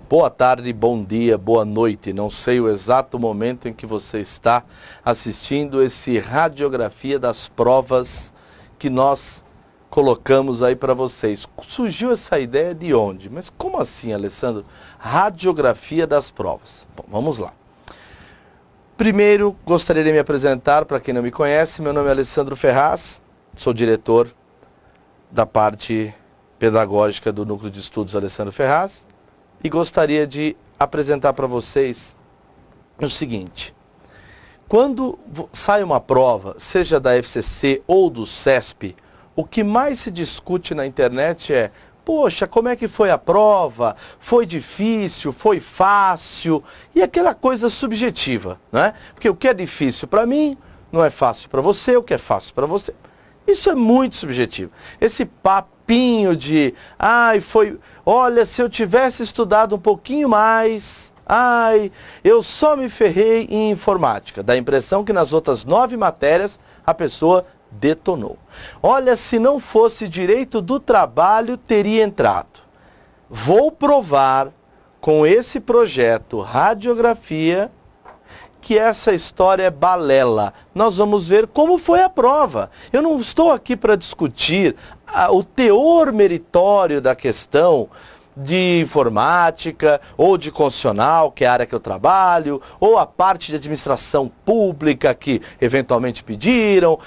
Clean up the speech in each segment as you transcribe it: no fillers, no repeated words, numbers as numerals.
boa tarde, bom dia, boa noite. Não sei o exato momento em que você está assistindo esse radiografia das provas que nós colocamos aí para vocês. Surgiu essa ideia de onde? Mas como assim, Alessandro? Radiografia das provas. Bom, vamos lá. Primeiro, gostaria de me apresentar, para quem não me conhece, meu nome é Alessandro Ferraz, sou diretor da parte pedagógica do Núcleo de Estudos Alessandro Ferraz e gostaria de apresentar para vocês o seguinte: quando sai uma prova, seja da FCC ou do CESP, o que mais se discute na internet é: poxa, como é que foi a prova? Foi difícil? Foi fácil? E aquela coisa subjetiva, né? Porque o que é difícil para mim não é fácil para você, o que é fácil para você. Isso é muito subjetivo. Esse papinho de, olha, se eu tivesse estudado um pouquinho mais, eu só me ferrei em informática. Dá a impressão que nas outras 9 matérias a pessoa detonou. Olha, se não fosse direito do trabalho, teria entrado. Vou provar com esse projeto Radiografia que essa história é balela. Nós vamos ver como foi a prova. Eu não estou aqui para discutir o teor meritório da questão de informática, ou de constitucional, que é a área que eu trabalho, ou a parte de administração pública que eventualmente pediram.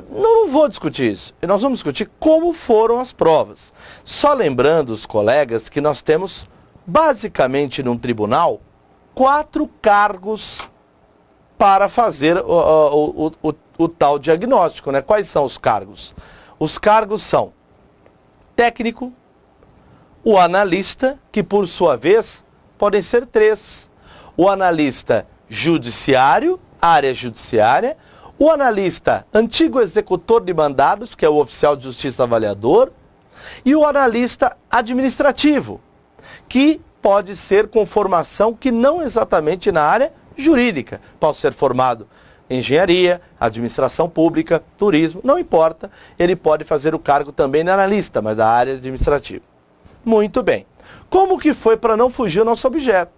Não vou discutir isso. Nós vamos discutir como foram as provas. Só lembrando os colegas que nós temos, basicamente, num tribunal, 4 cargos para fazer o tal diagnóstico, né? Quais são os cargos? Os cargos são técnico, o analista, que por sua vez podem ser 3. O analista judiciário, área judiciária, o analista antigo executor de mandados, que é o oficial de justiça avaliador, e o analista administrativo, que pode ser com formação que não exatamente na área jurídica. Pode ser formado em engenharia, administração pública, turismo, não importa. Ele pode fazer o cargo também de analista, mas da área administrativa. Muito bem. Como que foi, para não fugir o nosso objeto?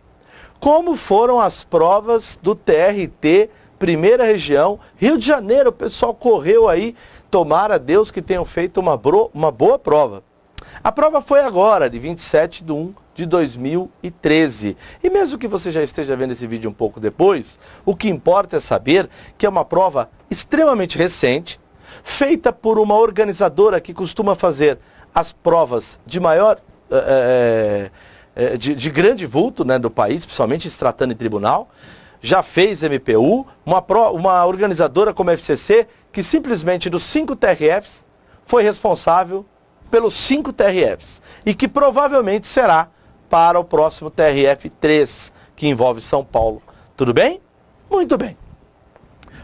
Como foram as provas do TRT, Primeira Região, Rio de Janeiro? O pessoal correu aí, tomara Deus que tenham feito uma boa prova. A prova foi agora, de 27/1/2013. E mesmo que você já esteja vendo esse vídeo um pouco depois, o que importa é saber que é uma prova extremamente recente, feita por uma organizadora que costuma fazer as provas de maior, de grande vulto, né, do país, principalmente se tratando em tribunal. Já fez MPU, uma organizadora como a FCC, que simplesmente dos 5 TRFs foi responsável pelos 5 TRFs, e que provavelmente será para o próximo TRF 3, que envolve São Paulo. Tudo bem? Muito bem.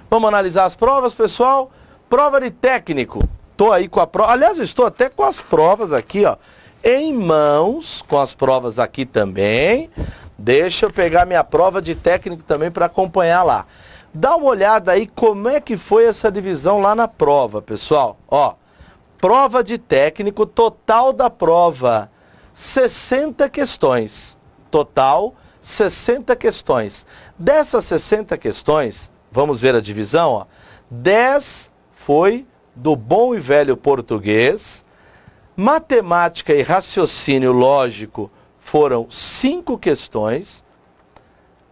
Vamos analisar as provas, pessoal. Prova de técnico. Estou aí com a prova. Aliás, eu estou até com as provas aqui, ó, em mãos, com as provas aqui também. Deixa eu pegar minha prova de técnico também para acompanhar lá. Dá uma olhada aí como é que foi essa divisão lá na prova, pessoal. Ó, prova de técnico, total da prova, 60 questões. Total, 60 questões. Dessas 60 questões, vamos ver a divisão, ó. 10 foi do bom e velho português. Matemática e raciocínio lógico foram 5 questões.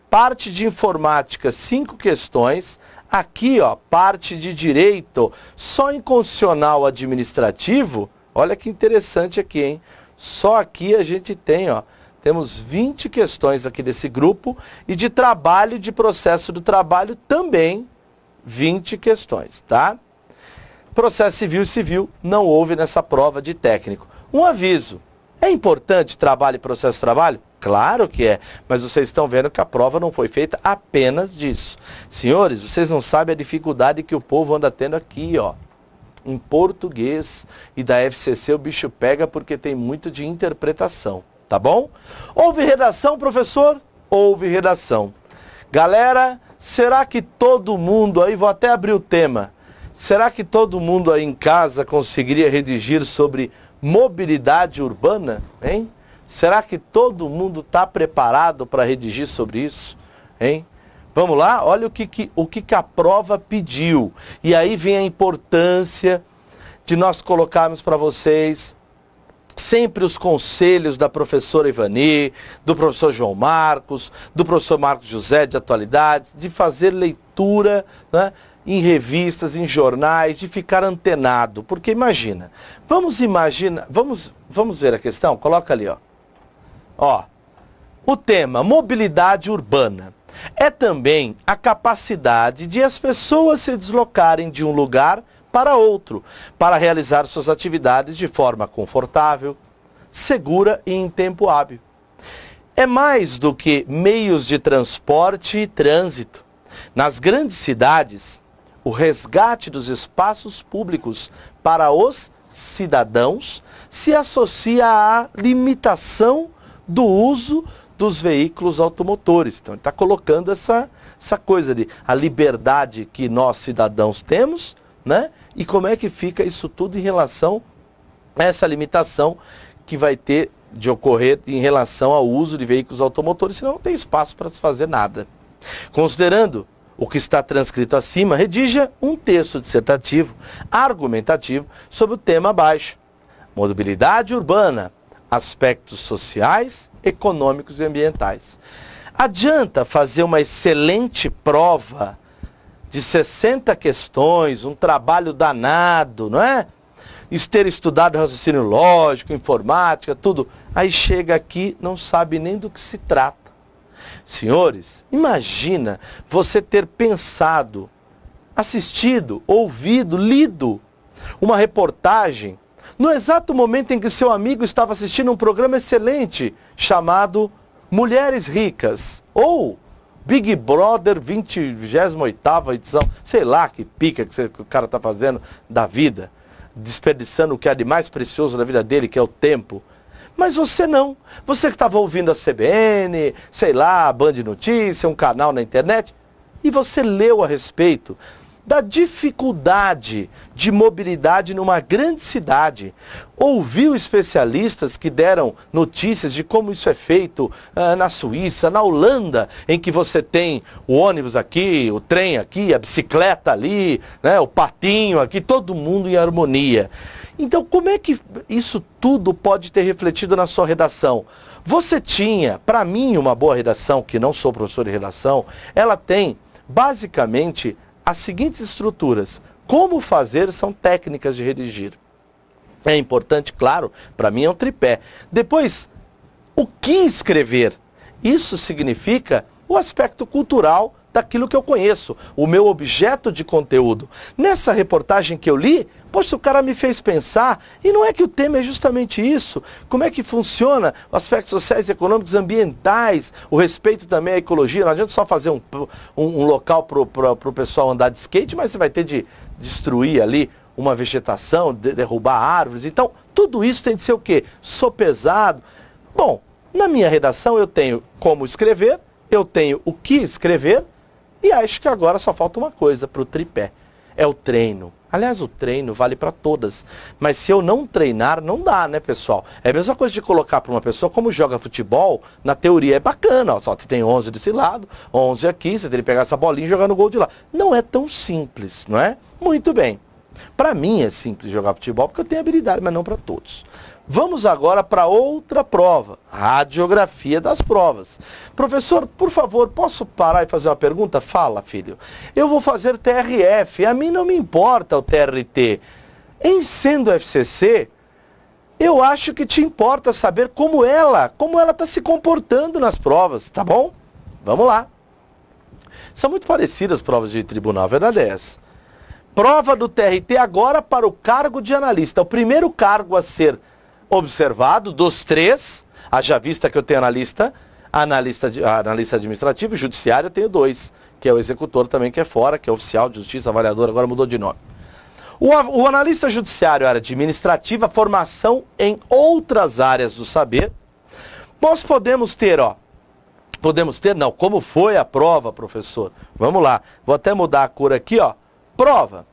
Parte de informática, 5 questões. Aqui, ó, parte de direito, só em constitucional administrativo, olha que interessante aqui, hein? Só aqui a gente tem, ó, temos 20 questões aqui desse grupo, e de trabalho, de processo do trabalho também 20 questões, tá? Processo civil e civil não houve nessa prova de técnico. Um aviso: é importante trabalho e processo de trabalho? Claro que é, mas vocês estão vendo que a prova não foi feita apenas disso. Senhores, vocês não sabem a dificuldade que o povo anda tendo aqui, ó, em português, e da FCC o bicho pega porque tem muito de interpretação, tá bom? Houve redação, professor? Houve redação. Galera, será que todo mundo aí, vou até abrir o tema, será que todo mundo aí em casa conseguiria redigir sobre mobilidade urbana, hein? Será que todo mundo está preparado para redigir sobre isso? Hein? Vamos lá? Olha o que a prova pediu. E aí vem a importância de nós colocarmos para vocês sempre os conselhos da professora Ivani, do professor João Marcos, do professor Marcos José de Atualidades, de fazer leitura, né, em revistas, em jornais, de ficar antenado. Porque imagina, vamos ver a questão? Coloca ali, ó. O tema mobilidade urbana é também a capacidade de as pessoas se deslocarem de um lugar para outro, para realizar suas atividades de forma confortável, segura e em tempo hábil. É mais do que meios de transporte e trânsito. Nas grandes cidades, o resgate dos espaços públicos para os cidadãos se associa à limitação do uso dos veículos automotores. Então ele está colocando essa coisa de a liberdade que nós cidadãos temos, né? E como é que fica isso tudo em relação a essa limitação que vai ter de ocorrer em relação ao uso de veículos automotores, senão não tem espaço para se fazer nada. Considerando o que está transcrito acima, redija um texto dissertativo, argumentativo, sobre o tema abaixo. Mobilidade urbana, aspectos sociais, econômicos e ambientais. Adianta fazer uma excelente prova de 60 questões, um trabalho danado, não é? Ter estudado raciocínio lógico, informática, tudo. Aí chega aqui, não sabe nem do que se trata. Senhores, imagina você ter pensado, assistido, ouvido, lido uma reportagem no exato momento em que seu amigo estava assistindo um programa excelente chamado Mulheres Ricas ou Big Brother 28ª edição, sei lá que pica que o cara está fazendo da vida, desperdiçando o que há de mais precioso na vida dele, que é o tempo. Mas você não. Você que estava ouvindo a CBN, sei lá, a Band Notícia, um canal na internet, e você leu a respeito da dificuldade de mobilidade numa grande cidade. Ouviu especialistas que deram notícias de como isso é feito na Suíça, na Holanda, em que você tem o ônibus aqui, o trem aqui, a bicicleta ali, né, o patinho aqui, todo mundo em harmonia. Então, como é que isso tudo pode ter refletido na sua redação? Você tinha, para mim, uma boa redação, que não sou professor de redação, ela tem, basicamente, as seguintes estruturas. Como fazer são técnicas de redigir. É importante, claro, para mim é um tripé. Depois, o que escrever? Isso significa o aspecto cultural daquilo que eu conheço, o meu objeto de conteúdo. Nessa reportagem que eu li, poxa, o cara me fez pensar, e não é que o tema é justamente isso, como é que funciona os aspectos sociais, econômicos, ambientais, o respeito também à ecologia. Não adianta só fazer um local para o pessoal andar de skate, mas você vai ter de destruir ali uma vegetação, derrubar árvores. Então, tudo isso tem de ser o quê? Sopesado. Bom, na minha redação eu tenho como escrever, eu tenho o que escrever, e acho que agora só falta uma coisa para o tripé. É o treino. Aliás, o treino vale para todas. Mas se eu não treinar, não dá, né, pessoal? É a mesma coisa de colocar para uma pessoa como joga futebol, na teoria é bacana. Ó, só você tem 11 desse lado, 11 aqui, você tem que pegar essa bolinha e jogar no gol de lá. Não é tão simples, não é? Muito bem. Para mim é simples jogar futebol porque eu tenho habilidade, mas não para todos. Vamos agora para outra prova, radiografia das provas. Professor, por favor, posso parar e fazer uma pergunta? Fala, filho. Eu vou fazer TRF, a mim não me importa o TRT. Em sendo FCC, eu acho que te importa saber como ela está se comportando nas provas, tá bom? Vamos lá. São muito parecidas as provas de tribunal, a verdade é essa. Prova do TRT agora para o cargo de analista. O primeiro cargo a ser observado dos três, haja vista que eu tenho analista administrativo e judiciário, eu tenho dois, que é o executor também, que é fora, que é oficial de justiça, avaliador, agora mudou de nome. O analista judiciário, área administrativa, formação em outras áreas do saber. Nós podemos ter, como foi a prova, professor? Vamos lá, vou até mudar a cor aqui, ó. Prova.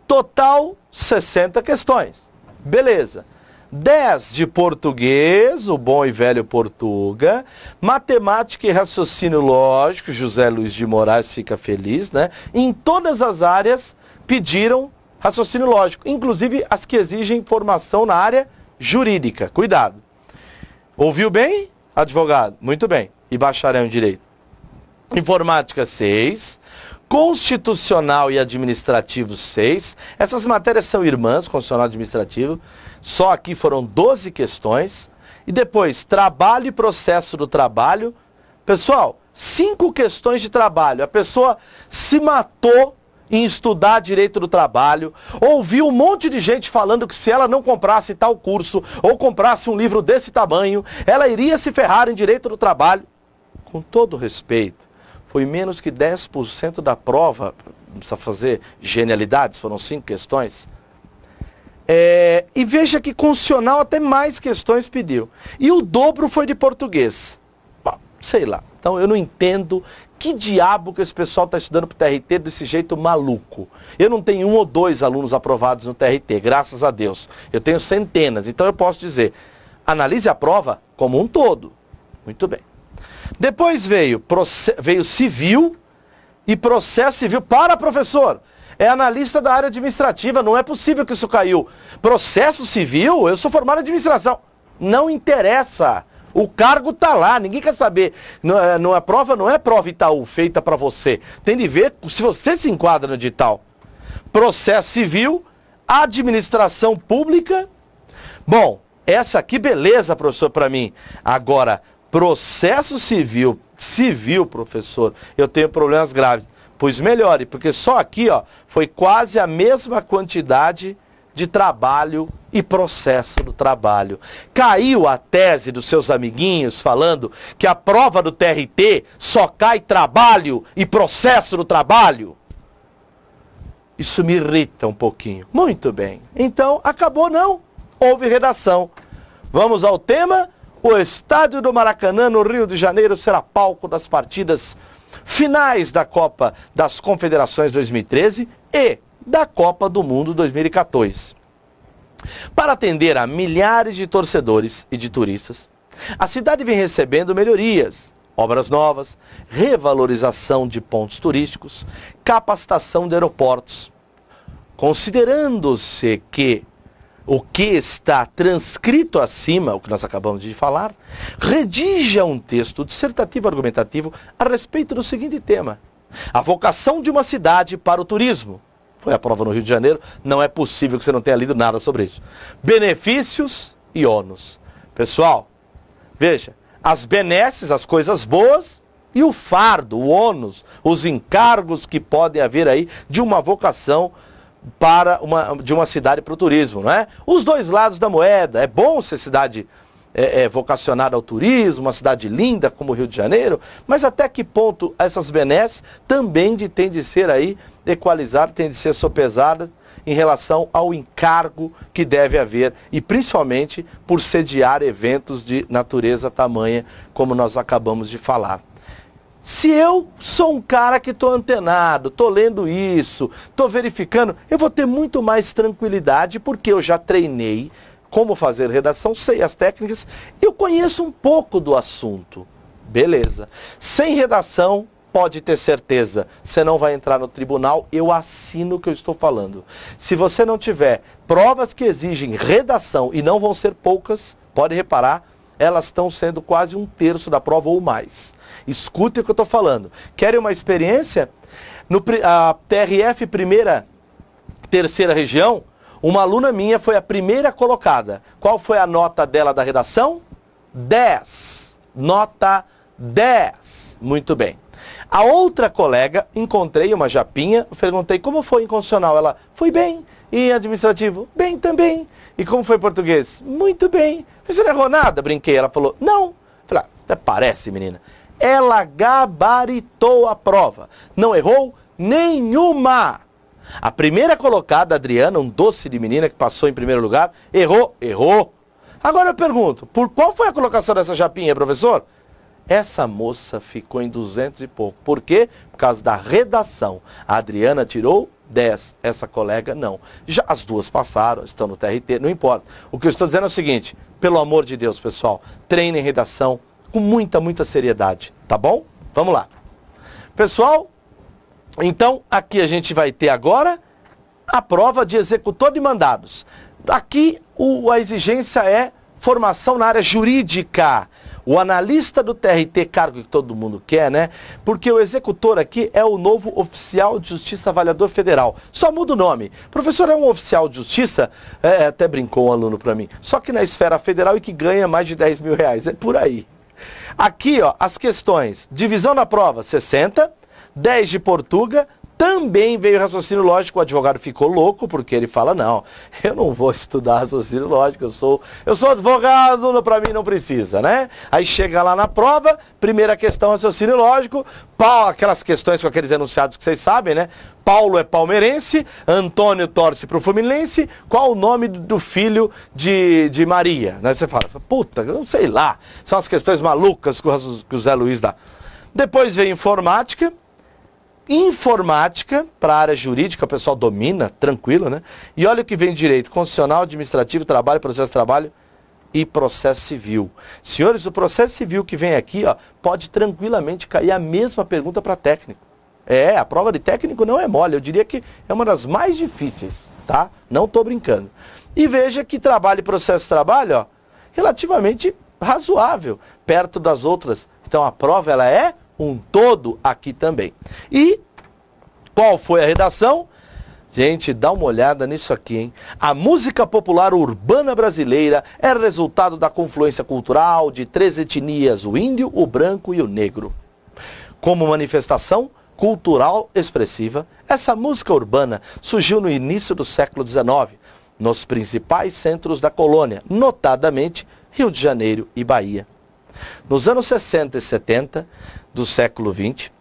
Total 60 questões. Beleza. 10 de português, o bom e velho Portuga, matemática e raciocínio lógico, José Luiz de Moraes fica feliz, né? Em todas as áreas pediram raciocínio lógico, inclusive as que exigem formação na área jurídica. Cuidado. Ouviu bem, advogado? Muito bem. E bacharel em direito. Informática 6, constitucional e administrativo 6. Essas matérias são irmãs, constitucional e administrativo. Só aqui foram 12 questões. E depois, trabalho e processo do trabalho. Pessoal, 5 questões de trabalho. A pessoa se matou em estudar direito do trabalho, ouviu um monte de gente falando que se ela não comprasse tal curso, ou comprasse um livro desse tamanho, ela iria se ferrar em direito do trabalho. Com todo respeito, foi menos que 10% da prova, não precisa fazer genialidades, foram 5 questões. E veja que constitucional até mais questões pediu. E o dobro foi de português. Bom, sei lá, então eu não entendo que diabo que esse pessoal está estudando para o TRT desse jeito maluco. Eu não tenho 1 ou 2 alunos aprovados no TRT, graças a Deus. Eu tenho centenas, então eu posso dizer, analise a prova como um todo. Muito bem. Depois veio civil e processo civil. Para, professor! É analista da área administrativa, não é possível que isso caiu. Processo civil? Eu sou formado em administração. Não interessa. O cargo está lá, ninguém quer saber. A prova não é prova Itaú feita para você. Tem de ver se você se enquadra no digital. Processo civil, administração pública. Bom, essa aqui beleza, professor, para mim. Agora, processo civil, professor, eu tenho problemas graves. Pois melhore, porque só aqui ó, foi quase a mesma quantidade de trabalho e processo do trabalho. Caiu a tese dos seus amiguinhos falando que a prova do TRT só cai trabalho e processo do trabalho? Isso me irrita um pouquinho. Muito bem. Então, acabou não. Houve redação. Vamos ao tema. O estádio do Maracanã, no Rio de Janeiro, será palco das partidas finais da Copa das Confederações 2013 e da Copa do Mundo 2014. Para atender a milhares de torcedores e de turistas, a cidade vem recebendo melhorias, obras novas, revalorização de pontos turísticos, capacitação de aeroportos. Considerando-se que o que está transcrito acima, o que nós acabamos de falar, redija um texto dissertativo argumentativo a respeito do seguinte tema: a vocação de uma cidade para o turismo. Foi a prova no Rio de Janeiro, não é possível que você não tenha lido nada sobre isso. Benefícios e ônus. Pessoal, veja, as benesses, as coisas boas, e o fardo, o ônus, os encargos que podem haver aí de uma vocação de uma cidade para o turismo, não é? Os dois lados da moeda. É bom ser cidade vocacionada ao turismo, uma cidade linda como o Rio de Janeiro, mas até que ponto essas benesses também têm de ser aí equalizadas, têm de ser sopesadas em relação ao encargo que deve haver, e principalmente por sediar eventos de natureza tamanha, como nós acabamos de falar. Se eu sou um cara que estou antenado, estou lendo isso, estou verificando, eu vou ter muito mais tranquilidade, porque eu já treinei como fazer redação, sei as técnicas, eu conheço um pouco do assunto. Beleza. Sem redação, pode ter certeza, você não vai entrar no tribunal, eu assino o que eu estou falando. Se você não tiver provas que exigem redação, e não vão ser poucas, pode reparar, elas estão sendo quase 1/3 da prova ou mais. Escute o que eu estou falando. Querem uma experiência? A TRF terceira região, uma aluna minha foi a primeira colocada. Qual foi a nota dela da redação? 10. Nota 10. Muito bem. A outra colega, encontrei uma japinha, perguntei como foi em constitucional. Ela, foi bem. E administrativo? Bem também. E como foi em português? Muito bem. Você não errou nada? Brinquei. Ela falou, não. Falei, até parece, menina. Ela gabaritou a prova. Não errou nenhuma. A primeira colocada, a Adriana, um doce de menina que passou em primeiro lugar, errou. Agora eu pergunto, por qual foi a colocação dessa japinha, professor? Essa moça ficou em 200 e pouco. Por quê? Por causa da redação. A Adriana tirou 10. Essa colega não. Já as duas passaram, estão no TRT, não importa. O que eu estou dizendo é o seguinte, pelo amor de Deus, pessoal, treinem redação com muita seriedade, tá bom? Vamos lá. Pessoal, então aqui a gente vai ter agora a prova de executor de mandados. Aqui a exigência é formação na área jurídica. O analista do TRT, cargo que todo mundo quer, né? Porque o executor aqui é o novo oficial de justiça avaliador federal. Só muda o nome. Professor, é um oficial de justiça? Até brincou um aluno para mim. Só que na esfera federal e que ganha mais de 10 mil reais. É por aí. Aqui, ó, as questões. Divisão da prova, 60. 10 de Portuga. Também veio raciocínio lógico, o advogado ficou louco, porque ele fala, não, eu não vou estudar raciocínio lógico, eu sou advogado, para mim não precisa, né? Aí chega lá na prova, primeira questão, raciocínio lógico, aquelas questões com aqueles enunciados que vocês sabem, né? Paulo é palmeirense, Antônio torce pro Fluminense, qual o nome do filho de Maria? Né? Você fala, puta, eu não sei lá, são as questões malucas que o Zé Luiz dá. Depois vem informática, para a área jurídica, o pessoal domina, tranquilo, né? E olha o que vem de direito, constitucional, administrativo, trabalho, processo de trabalho e processo civil. Senhores, o processo civil que vem aqui, ó, pode tranquilamente cair a mesma pergunta para técnico. A prova de técnico não é mole, eu diria que é uma das mais difíceis, tá? Não estou brincando. E veja que trabalho e processo de trabalho, ó, relativamente razoável, perto das outras. Então a prova, ela é um todo aqui também. E qual foi a redação? Gente, dá uma olhada nisso aqui, hein? A música popular urbana brasileira é resultado da confluência cultural de 3 etnias, o índio, o branco e o negro. Como manifestação cultural expressiva, essa música urbana surgiu no início do século XIX, nos principais centros da colônia, notadamente Rio de Janeiro e Bahia. Nos anos 60 e 70 do século XX,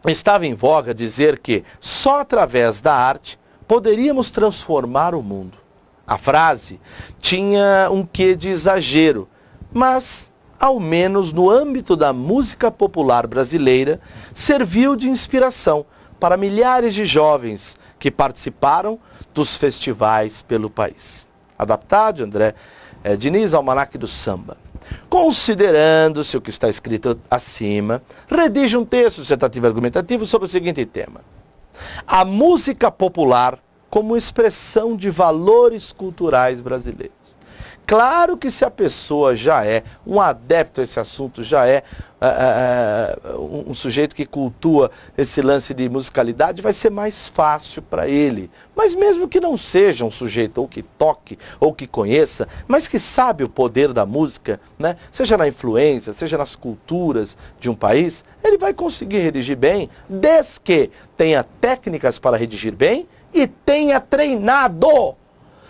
estava em voga dizer que só através da arte poderíamos transformar o mundo. A frase tinha um quê de exagero, mas, ao menos no âmbito da música popular brasileira, serviu de inspiração para milhares de jovens que participaram dos festivais pelo país. Adaptado, André Diniz, Almanaque do Samba. Considerando-se o que está escrito acima, redige um texto dissertativo e argumentativo sobre o seguinte tema: a música popular como expressão de valores culturais brasileiros. Claro que se a pessoa já é um adepto a esse assunto, já é um sujeito que cultua esse lance de musicalidade, vai ser mais fácil para ele. Mas mesmo que não seja um sujeito ou que toque, ou que conheça, mas que sabe o poder da música, né? Seja na influência, seja nas culturas de um país, ele vai conseguir redigir bem, desde que tenha técnicas para redigir bem e tenha treinado.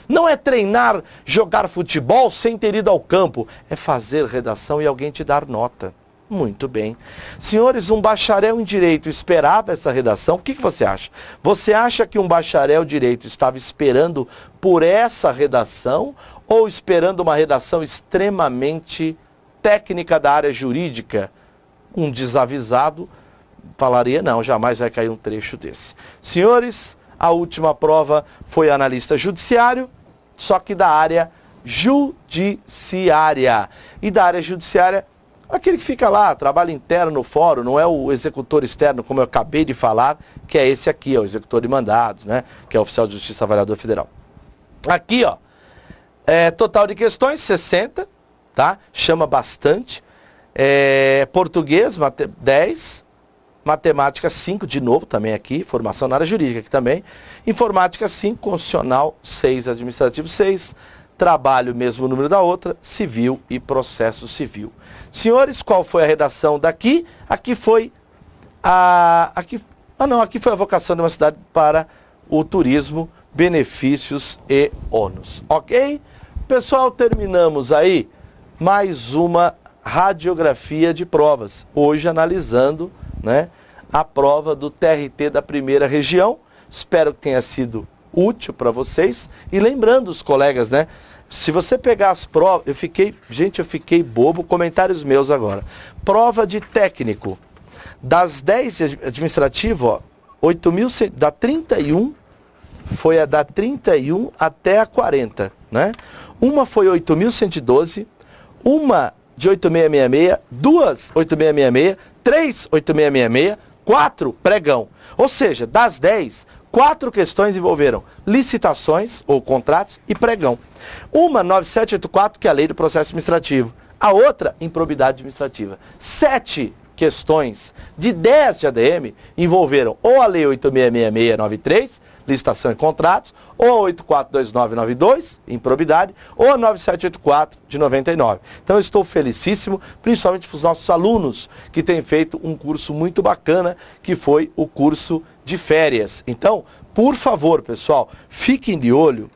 Não é treinar, jogar futebol sem ter ido ao campo. É fazer redação e alguém te dar nota. Muito bem. Senhores, um bacharel em Direito esperava essa redação? O que você acha? Você acha que um bacharel em Direito estava esperando por essa redação ou esperando uma redação extremamente técnica da área jurídica? Um desavisado falaria, não, jamais vai cair um trecho desse. Senhores, a última prova foi analista judiciário, só que da área judiciária. E da área judiciária, aquele que fica lá, trabalho interno no fórum, não é o executor externo, como eu acabei de falar, que é esse aqui, ó, o executor de mandados, né? Que é o oficial de justiça avaliador federal. Aqui, ó, total de questões, 60, tá? Chama bastante. Português, 10. Matemática 5, de novo também aqui, formação na área jurídica aqui também. Informática 5, constitucional 6, administrativo 6, trabalho mesmo número da outra, civil e processo civil. Senhores, qual foi a redação daqui? Aqui foi aqui foi a vocação de uma cidade para o turismo, benefícios e ônus. Ok? Pessoal, terminamos aí mais uma radiografia de provas. Hoje analisando, né, a prova do TRT da primeira região. Espero que tenha sido útil para vocês. E lembrando os colegas, né, se você pegar as provas, eu fiquei bobo, comentários meus agora. Prova de técnico, das 10 administrativo, ó, 8.100, dá 31 foi a da 31 até a 40, né? Uma foi 8.112, uma de 8666, duas 8666, três 8666, 4 pregão. Ou seja, das 10, 4 questões envolveram licitações ou contratos e pregão. Uma 9784, que é a lei do processo administrativo. A outra, improbidade administrativa. 7 questões de 10 de ADM envolveram ou a lei 866693, licitação e contratos, ou a 842992, improbidade, ou a 9784 de 99. Então eu estou felicíssimo, principalmente para os nossos alunos, que têm feito um curso muito bacana, que foi o curso de férias. Então, por favor, pessoal, fiquem de olho,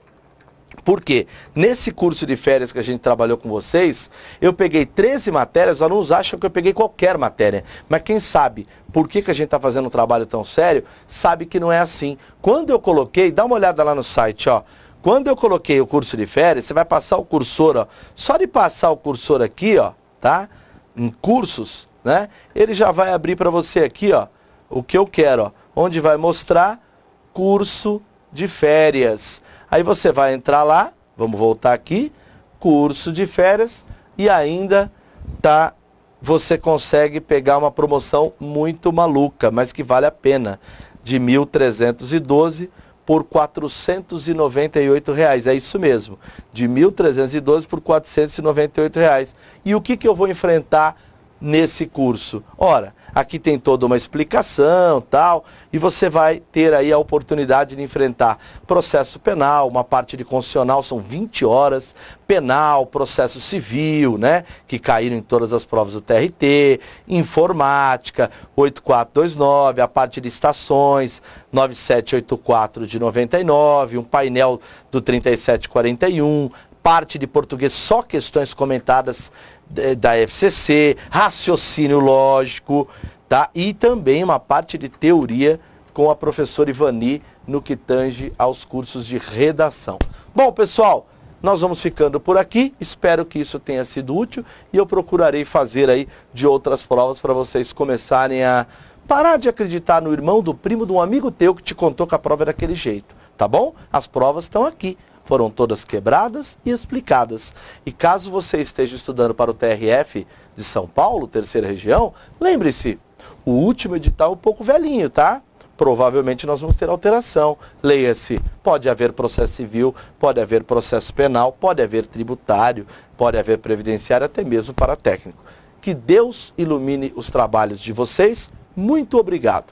porque nesse curso de férias que a gente trabalhou com vocês, eu peguei 13 matérias, os alunos acham que eu peguei qualquer matéria, mas quem sabe por que a gente está fazendo um trabalho tão sério, sabe que não é assim. Quando eu coloquei, dá uma olhada lá no site, ó. Quando eu coloquei o curso de férias, você vai passar o cursor, ó. Só de passar o cursor aqui, ó, tá? Em cursos, né? Ele já vai abrir para você aqui, ó, o que eu quero, ó. Onde vai mostrar curso de férias. Aí você vai entrar lá, vamos voltar aqui, curso de férias, e ainda você consegue pegar uma promoção muito maluca, mas que vale a pena, de 1.312 por R$ 498. É isso mesmo, de 1.312 por R$ 498. E o que eu vou enfrentar nesse curso? Ora, aqui tem toda uma explicação, tal, e você vai ter aí a oportunidade de enfrentar processo penal, uma parte de constitucional, são 20 horas, penal, processo civil, né, que caíram em todas as provas do TRT, informática, 8429, a parte de estações, 9784 de 99, um painel do 3741, parte de português, só questões comentadas da FCC, raciocínio lógico, tá? E também uma parte de teoria com a professora Ivani no que tange aos cursos de redação. Bom, pessoal, nós vamos ficando por aqui, espero que isso tenha sido útil e eu procurarei fazer aí de outras provas para vocês começarem a parar de acreditar no irmão, do primo, de um amigo teu que te contou que a prova era daquele jeito, tá bom? As provas estão aqui. Foram todas quebradas e explicadas. E caso você esteja estudando para o TRF de São Paulo, terceira região, lembre-se, o último edital é um pouco velhinho, tá? Provavelmente nós vamos ter alteração. Leia-se, pode haver processo civil, pode haver processo penal, pode haver tributário, pode haver previdenciário, até mesmo para técnico. Que Deus ilumine os trabalhos de vocês. Muito obrigado.